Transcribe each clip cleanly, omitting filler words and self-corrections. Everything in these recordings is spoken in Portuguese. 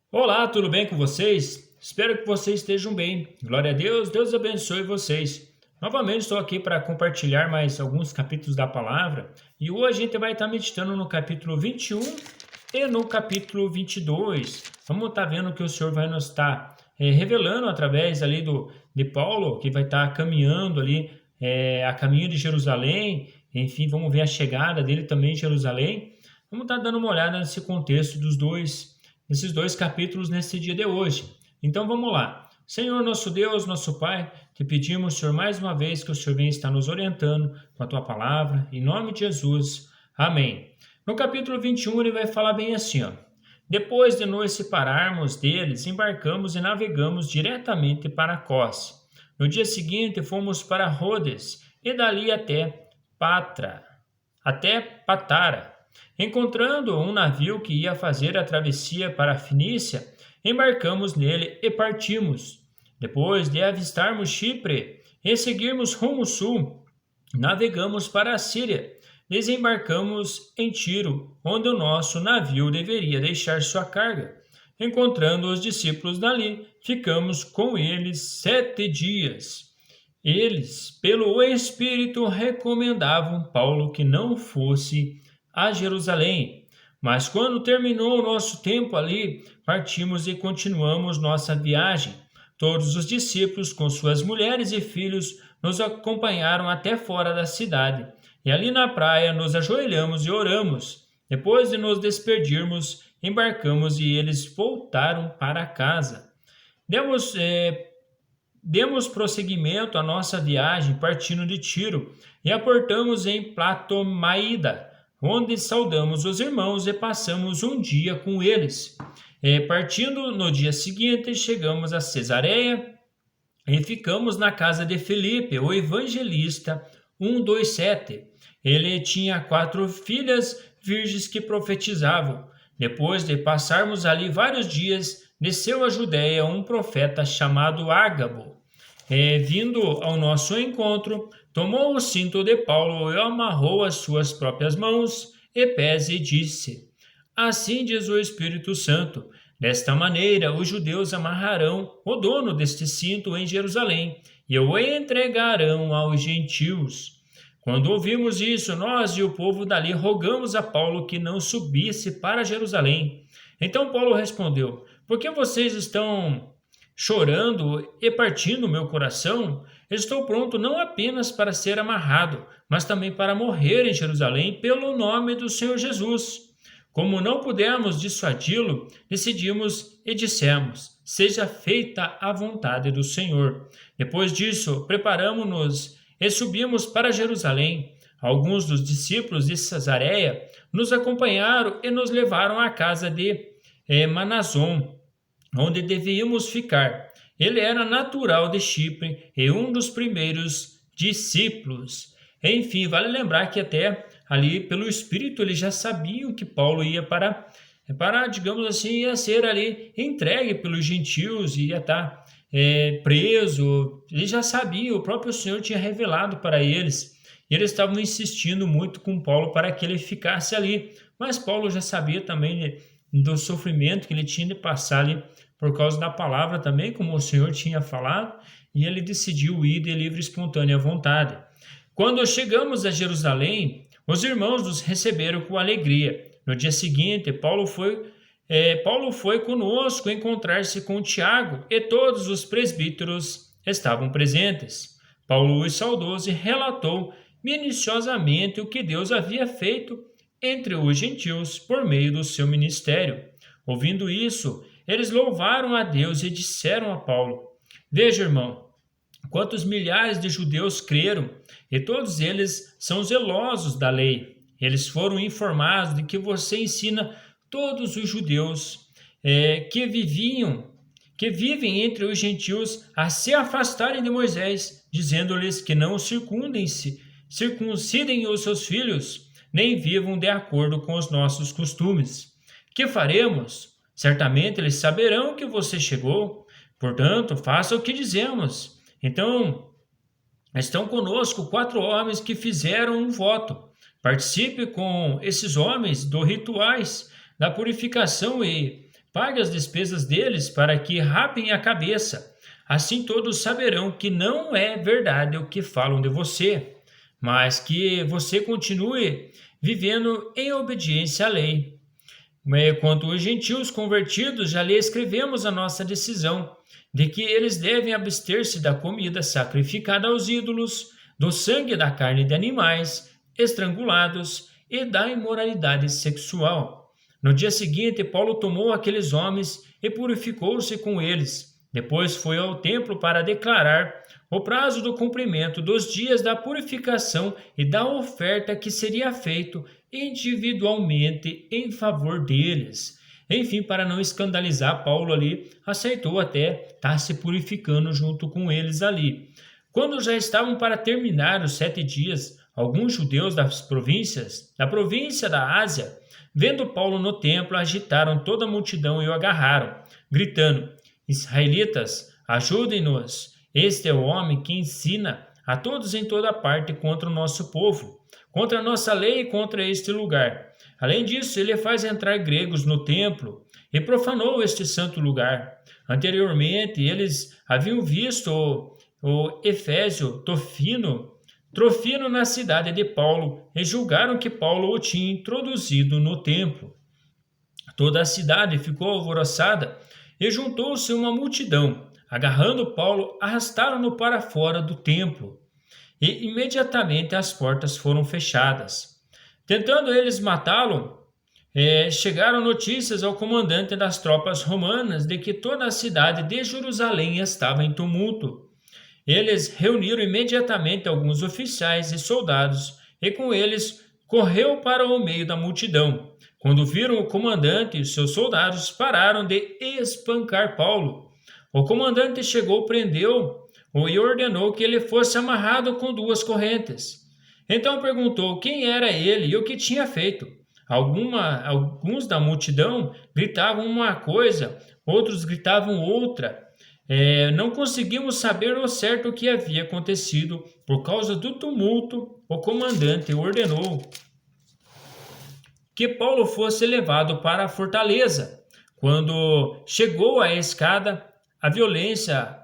Olá, tudo bem com vocês? Espero que vocês estejam bem. Glória a Deus, Deus abençoe vocês. Novamente estou aqui para compartilhar mais alguns capítulos da palavra e hoje a gente vai estar meditando no capítulo 21 e no capítulo 22. Vamos estar vendo que o Senhor vai nos estar revelando através ali de Paulo, que vai estar caminhando ali a caminho de Jerusalém. Enfim, vamos ver a chegada dele também em Jerusalém. Vamos estar dando uma olhada nesse contexto nesses dois capítulos nesse dia de hoje. Então vamos lá. Senhor nosso Deus, nosso Pai, te pedimos, Senhor, mais uma vez que o Senhor venha estar nos orientando com a tua palavra, em nome de Jesus. Amém. No capítulo 21 ele vai falar bem assim, ó. Depois de nos separarmos deles, embarcamos e navegamos diretamente para Cós. No dia seguinte fomos para Rhodes e dali até Patara. Encontrando um navio que ia fazer a travessia para a Fenícia, embarcamos nele e partimos. Depois de avistarmos Chipre e seguirmos rumo sul, navegamos para a Síria. Desembarcamos em Tiro, onde o nosso navio deveria deixar sua carga. Encontrando os discípulos dali, ficamos com eles 7 dias. Eles, pelo Espírito, recomendavam Paulo que não fosse a Jerusalém. Mas quando terminou o nosso tempo ali, partimos e continuamos nossa viagem. Todos os discípulos, com suas mulheres e filhos, nos acompanharam até fora da cidade. E ali na praia nos ajoelhamos e oramos. Depois de nos despedirmos, embarcamos e eles voltaram para casa. Demos, demos prosseguimento à nossa viagem partindo de Tiro e aportamos em Platomaida, onde saudamos os irmãos e passamos um dia com eles. Partindo no dia seguinte, chegamos a Cesareia e ficamos na casa de Felipe, o evangelista 127. Ele tinha 4 filhas virgens que profetizavam. Depois de passarmos ali vários dias, desceu a Judéia um profeta chamado Ágabo. Vindo ao nosso encontro, tomou o cinto de Paulo e amarrou as suas próprias mãos e pés e disse: Assim diz o Espírito Santo, desta maneira os judeus amarrarão o dono deste cinto em Jerusalém e o entregarão aos gentios. Quando ouvimos isso, nós e o povo dali rogamos a Paulo que não subisse para Jerusalém. Então Paulo respondeu: Por que vocês estão chorando e partindo o meu coração? Estou pronto não apenas para ser amarrado, mas também para morrer em Jerusalém pelo nome do Senhor Jesus. Como não pudemos dissuadi-lo, decidimos e dissemos: Seja feita a vontade do Senhor. Depois disso, preparamos-nos e subimos para Jerusalém. Alguns dos discípulos de Cesareia nos acompanharam e nos levaram à casa de Manasom, onde devíamos ficar. Ele era natural de Chipre e um dos primeiros discípulos. Enfim, vale lembrar que até ali pelo Espírito eles já sabiam que Paulo ia digamos assim, ia ser ali entregue pelos gentios, ia estar preso. Eles já sabiam, o próprio Senhor tinha revelado para eles. E eles estavam insistindo muito com Paulo para que ele ficasse ali. Mas Paulo já sabia também do sofrimento que ele tinha de passar ali por causa da palavra também, como o Senhor tinha falado, e ele decidiu ir de livre e espontânea vontade. Quando chegamos a Jerusalém, os irmãos nos receberam com alegria. No dia seguinte, Paulo foi conosco encontrar-se com Tiago e todos os presbíteros estavam presentes. Paulo os saudou e relatou minuciosamente o que Deus havia feito entre os gentios por meio do seu ministério. Ouvindo isso, eles louvaram a Deus e disseram a Paulo: Veja, irmão, quantos milhares de judeus creram, e todos eles são zelosos da lei. Eles foram informados de que você ensina todos os judeus que vivem entre os gentios a se afastarem de Moisés, dizendo-lhes que não circuncidem os seus filhos, nem vivam de acordo com os nossos costumes. Que faremos? Certamente eles saberão que você chegou, portanto, faça o que dizemos. Então, estão conosco 4 homens que fizeram um voto. Participe com esses homens dos rituais da purificação e pague as despesas deles para que rapem a cabeça. Assim todos saberão que não é verdade o que falam de você, mas que você continue vivendo em obediência à lei. Quanto aos gentios convertidos, já lhe escrevemos a nossa decisão de que eles devem abster-se da comida sacrificada aos ídolos, do sangue da carne de animais estrangulados e da imoralidade sexual. No dia seguinte, Paulo tomou aqueles homens e purificou-se com eles. Depois foi ao templo para declarar o prazo do cumprimento dos dias da purificação e da oferta que seria feito individualmente em favor deles. Enfim, para não escandalizar, Paulo ali aceitou até estar se purificando junto com eles ali. Quando já estavam para terminar os 7 dias, alguns judeus da província da Ásia, vendo Paulo no templo, agitaram toda a multidão e o agarraram, gritando: Israelitas, ajudem-nos! Este é o homem que ensina a todos em toda parte contra o nosso povo, contra a nossa lei e contra este lugar. Além disso, ele faz entrar gregos no templo e profanou este santo lugar. Anteriormente, eles haviam visto o Efésio Trofino na cidade de Paulo e julgaram que Paulo o tinha introduzido no templo. Toda a cidade ficou alvoroçada e juntou-se uma multidão. Agarrando Paulo, arrastaram-no para fora do templo e imediatamente as portas foram fechadas. Tentando eles matá-lo, chegaram notícias ao comandante das tropas romanas de que toda a cidade de Jerusalém estava em tumulto. Eles reuniram imediatamente alguns oficiais e soldados e com eles correu para o meio da multidão. Quando viram o comandante e os seus soldados, pararam de espancar Paulo. O comandante chegou, prendeu-o e ordenou que ele fosse amarrado com 2 correntes. Então perguntou quem era ele e o que tinha feito. Alguns da multidão gritavam uma coisa, outros gritavam outra. Não conseguimos saber ao certo o que havia acontecido. Por causa do tumulto, o comandante ordenou que Paulo fosse levado para a fortaleza. Quando chegou à escada, a violência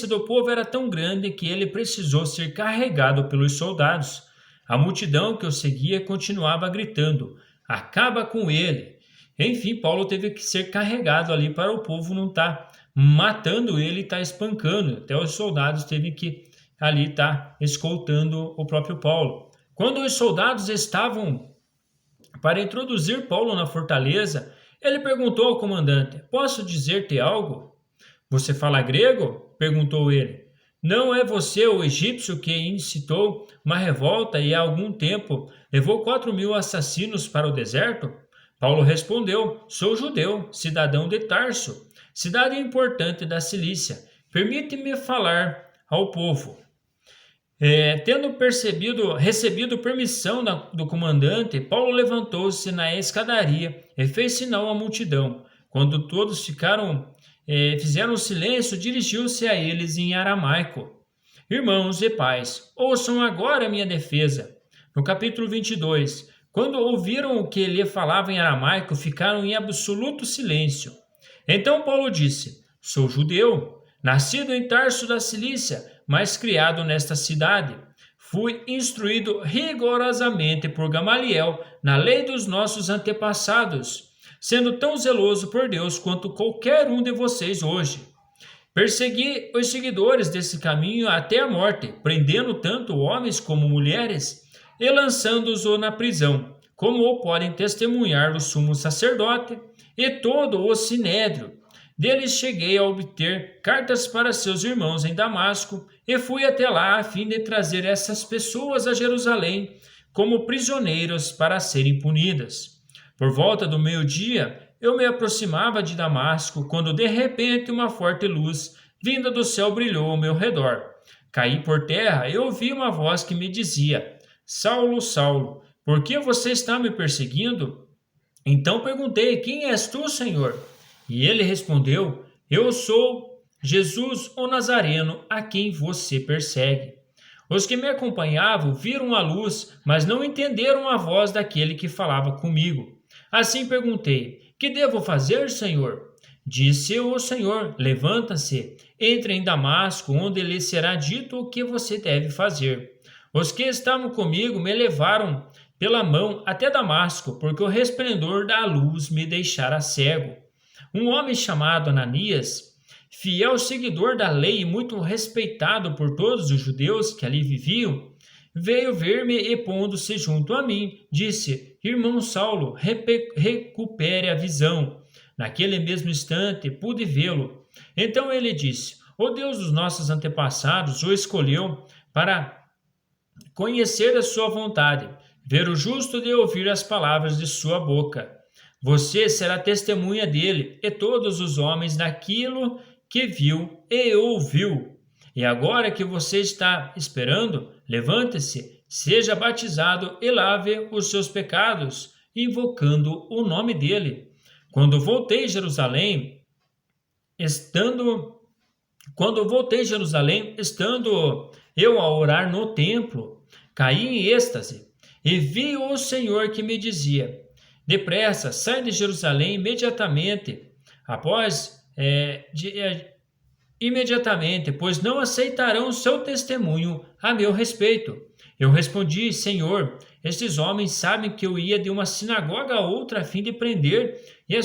do povo era tão grande que ele precisou ser carregado pelos soldados. A multidão que o seguia continuava gritando: acaba com ele! Enfim, Paulo teve que ser carregado ali para o povo não estar matando ele e estar espancando. Até os soldados teve que ali estar escoltando o próprio Paulo. Quando os soldados estavam para introduzir Paulo na fortaleza, ele perguntou ao comandante: posso dizer-te algo? Você fala grego? Perguntou ele. Não é você o egípcio que incitou uma revolta e há algum tempo levou 4.000 assassinos para o deserto? Paulo respondeu: sou judeu, cidadão de Tarso, cidade importante da Cilícia. Permite-me falar ao povo. Tendo recebido permissão do comandante, Paulo levantou-se na escadaria e fez sinal à multidão. Quando todos fizeram silêncio, dirigiu-se a eles em aramaico. Irmãos e pais, ouçam agora a minha defesa. No capítulo 22, quando ouviram o que ele falava em aramaico, ficaram em absoluto silêncio. Então Paulo disse: sou judeu, nascido em Tarso da Cilícia, mas criado nesta cidade. Fui instruído rigorosamente por Gamaliel na lei dos nossos antepassados, sendo tão zeloso por Deus quanto qualquer um de vocês hoje. Persegui os seguidores desse caminho até a morte, prendendo tanto homens como mulheres e lançando-os na prisão, como o podem testemunhar o sumo sacerdote e todo o sinédrio. Deles cheguei a obter cartas para seus irmãos em Damasco e fui até lá a fim de trazer essas pessoas a Jerusalém como prisioneiros para serem punidas. Por volta do meio-dia, eu me aproximava de Damasco, quando de repente uma forte luz vinda do céu brilhou ao meu redor. Caí por terra e ouvi uma voz que me dizia: Saulo, Saulo, por que você está me perseguindo? Então perguntei: quem és tu, Senhor? E ele respondeu: eu sou Jesus o Nazareno, a quem você persegue. Os que me acompanhavam viram a luz, mas não entenderam a voz daquele que falava comigo. Assim perguntei: Que devo fazer, Senhor? Disse o Senhor: Levanta-se, entre em Damasco, onde lhe será dito o que você deve fazer. Os que estavam comigo me levaram pela mão até Damasco, porque o resplendor da luz me deixara cego. Um homem chamado Ananias, fiel seguidor da lei e muito respeitado por todos os judeus que ali viviam, veio ver-me e, pondo-se junto a mim, disse: Irmão Saulo, recupere a visão. Naquele mesmo instante pude vê-lo. Então ele disse: O Deus dos nossos antepassados o escolheu para conhecer a sua vontade, ver o justo de ouvir as palavras de sua boca. Você será testemunha dele e todos os homens daquilo que viu e ouviu. E agora que você está esperando, levante-se, seja batizado e lave os seus pecados, invocando o nome dele. Quando voltei a Jerusalém, estando eu a orar no templo, caí em êxtase e vi o Senhor que me dizia: Depressa, sai de Jerusalém imediatamente, pois não aceitarão o seu testemunho a meu respeito. Eu respondi: Senhor, estes homens sabem que eu ia de uma sinagoga a outra a fim de prender e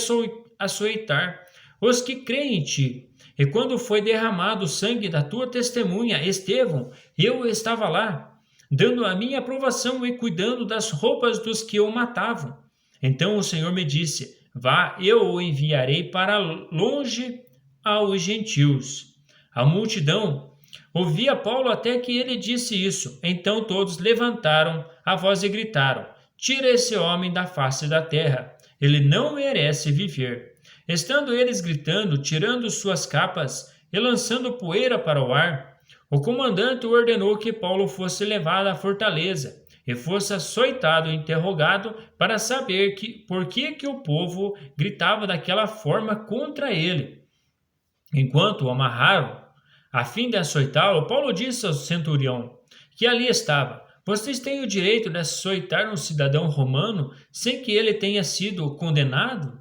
açoitar os que creem em ti. E quando foi derramado o sangue da tua testemunha, Estevão, eu estava lá, dando a minha aprovação e cuidando das roupas dos que o matavam. Então o Senhor me disse: Vá, eu o enviarei para longe aos gentios. A multidão ouvia Paulo até que ele disse isso. Então todos levantaram a voz e gritaram: Tira esse homem da face da terra, ele não merece viver. Estando eles gritando, tirando suas capas e lançando poeira para o ar, o comandante ordenou que Paulo fosse levado à fortaleza e fosse açoitado e interrogado para saber por que o povo gritava daquela forma contra ele. Enquanto o amarraram, a fim de açoitá-lo, Paulo disse ao centurião que ali estava: Vocês têm o direito de açoitar um cidadão romano sem que ele tenha sido condenado?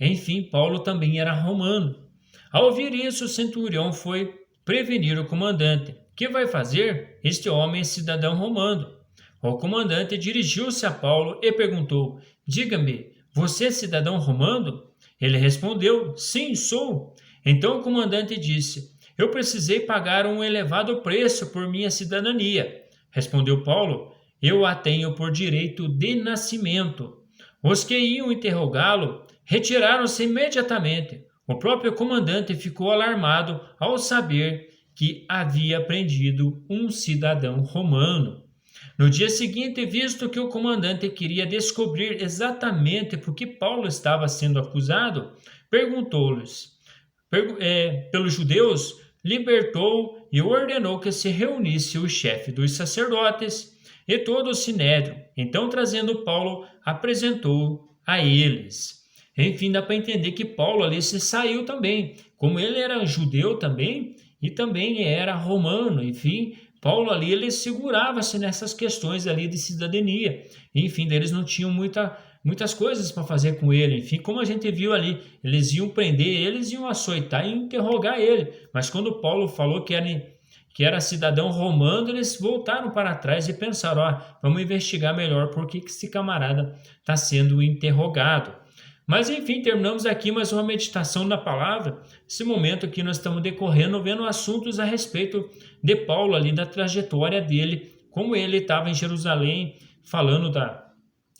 Enfim, Paulo também era romano. Ao ouvir isso, o centurião foi prevenir o comandante. Que vai fazer? Este homem é cidadão romano. O comandante dirigiu-se a Paulo e perguntou: Diga-me, você é cidadão romano? Ele respondeu: Sim, sou. Então o comandante disse: Eu precisei pagar um elevado preço por minha cidadania. Respondeu Paulo: Eu a tenho por direito de nascimento. Os que iam interrogá-lo retiraram-se imediatamente. O próprio comandante ficou alarmado ao saber que havia prendido um cidadão romano. No dia seguinte, visto que o comandante queria descobrir exatamente por que Paulo estava sendo acusado, perguntou-lhes pelos judeus, libertou e ordenou que se reunisse o chefe dos sacerdotes e todo o sinédrio. Então, trazendo Paulo, apresentou a eles. Enfim, dá para entender que Paulo ali se saiu também. Como ele era judeu também e também era romano, enfim, Paulo ali ele segurava-se nessas questões ali de cidadania. Enfim, eles não tinham muitas coisas para fazer com ele. Enfim, como a gente viu ali, eles iam prender, eles iam açoitar e interrogar ele. Mas quando Paulo falou que era cidadão romano, eles voltaram para trás e pensaram: vamos investigar melhor por que esse camarada está sendo interrogado. Mas enfim, terminamos aqui mais uma meditação na palavra, esse momento que nós estamos decorrendo, vendo assuntos a respeito de Paulo ali, da trajetória dele, como ele estava em Jerusalém, falando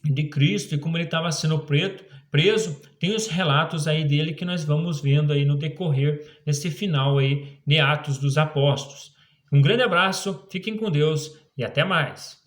de Cristo e como ele estava sendo preso. Tem os relatos aí dele que nós vamos vendo aí no decorrer desse final aí de Atos dos Apóstolos. Um grande abraço, fiquem com Deus e até mais.